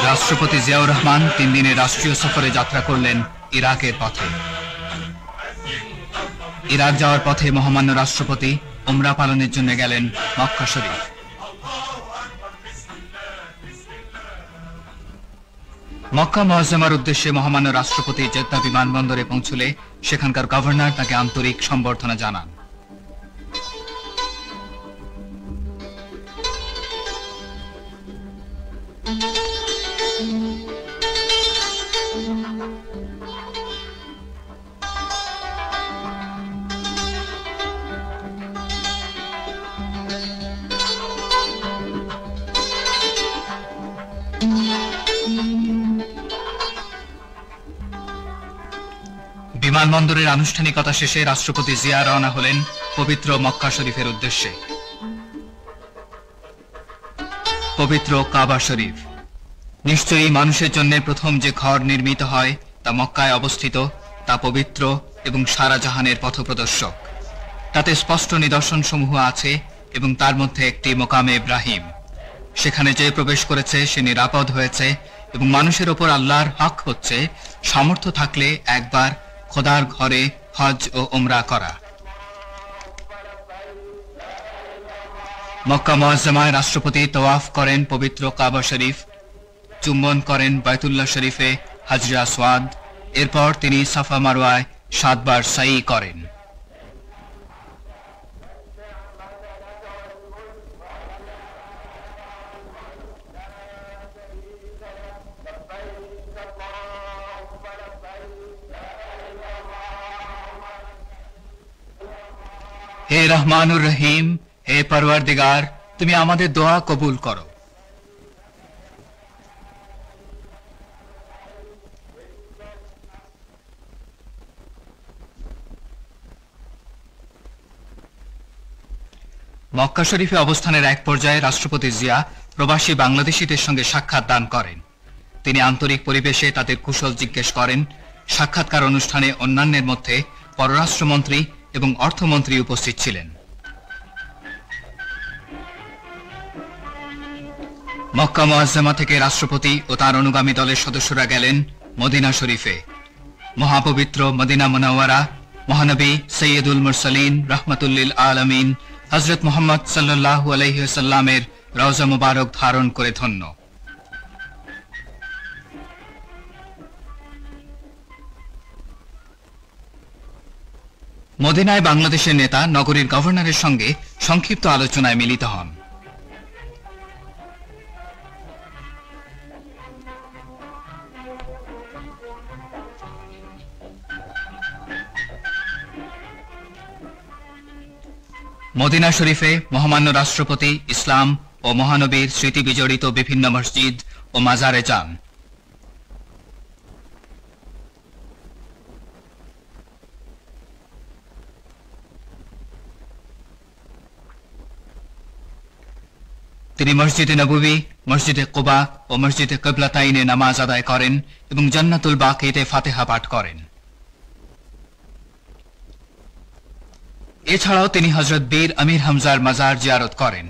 রাষ্ট্রপতি জিয়াউর রহমান 3 দিনের রাষ্ট্রীয় সফরে যাত্রা করলেন ইরাকের পথে। ইরাক যাওয়ার পথে মহামান্য রাষ্ট্রপতি উমরা পালনের জন্য গেলেন মক্কা শরীফ। মক্কা মুআজ্জামার উদ্দেশ্যে মহামান্য রাষ্ট্রপতি জেদ্দা বিমানবন্দরে পৌঁছলে সেখানকার গভর্নর তাকে আন্তরিক সম্বর্ধনা জানান। বিমানবন্দরের আনুষ্ঠানিকতা শেষে রাষ্ট্রপতি জিয়া রওনা হলেন পবিত্র মক্কা শরীফের উদ্দেশ্যে। পবিত্র কাবা শরীফ নিশ্চয়ই মানুষের জন্য প্রথম যে ঘর নির্মিত হয় তা মক্কায় অবস্থিত, তা পবিত্র এবং সারা জাহানের পথপ্রদর্শক। তাতে স্পষ্ট নিদর্শন সমূহ আছে এবং তার মধ্যে একটি মোকামে ইব্রাহিম। সেখানে যে প্রবেশ করেছে সে নিরাপদ হয়েছে এবং মানুষের ওপর আল্লাহর হক হচ্ছে সামর্থ্য থাকলে একবার খোদার ঘরে হজ ও উমরা করা। মক্কা মুআজ্জামায় রাষ্ট্রপতি তওয়াফ করেন পবিত্র কাবা শরীফ, চুম্বন করেন বাইতুল্লাহ শরীফে হাজরে আসওয়াদ। এরপর তিনি সাফা মারওয়ায় 7 বার সাই করেন। হে রহমানুর রহিম, হে পরওয়ারদিগার, তুমি আমাদের দোয়া কবুল করো। মক্কা শরীফে অবস্থানের এক পর্যায়ে রাষ্ট্রপতি জিয়া প্রবাসী বাংলাদেশীদের সঙ্গে সাক্ষাৎ দান করেন। তিনি আন্তরিক পরিবেশে তাদের কুশল জিজ্ঞেস করেন। সাক্ষাৎকার অনুষ্ঠানে অন্যান্যের মধ্যে পররাষ্ট্রমন্ত্রী এবং অর্থমন্ত্রী উপস্থিত ছিলেন। মক্কা মুআজ্জামা থেকে রাষ্ট্রপতি ও তার অনুগামী দলের সদস্যরা গেলেন মদিনা শরীফে। মহাপবিত্র মদিনা মুনাওয়ারা মহানবী সৈয়দুল মুরসালিন রাহমাতুল লিল আলামিন হযরত মুহাম্মদ সাল্লাল্লাহু আলাইহি ওয়াসাল্লামের রওজা মুবারক ধারণ করে ধন্য। মদিনায় বাংলাদেশের নেতা নগরীর গভর্নরের সঙ্গে সংক্ষিপ্ত আলোচনায় মিলিত হন। মদিনা শরীফে মহামান্য রাষ্ট্রপতি ইসলাম ও মহানবীর স্মৃতি বিজড়িত বিভিন্ন মসজিদ ও মাজারে যান। তিনি মসজিদে নববী, মসজিদে কুবা ও মসজিদে কিবলাতাইনে নামাজ আদায় করেন এবং জান্নাতুল বাকিতে ফাতিহা পাঠ করেন। এছাড়াও তিনি হযরত বীর আমির হামজার মাজার জিয়ারত করেন।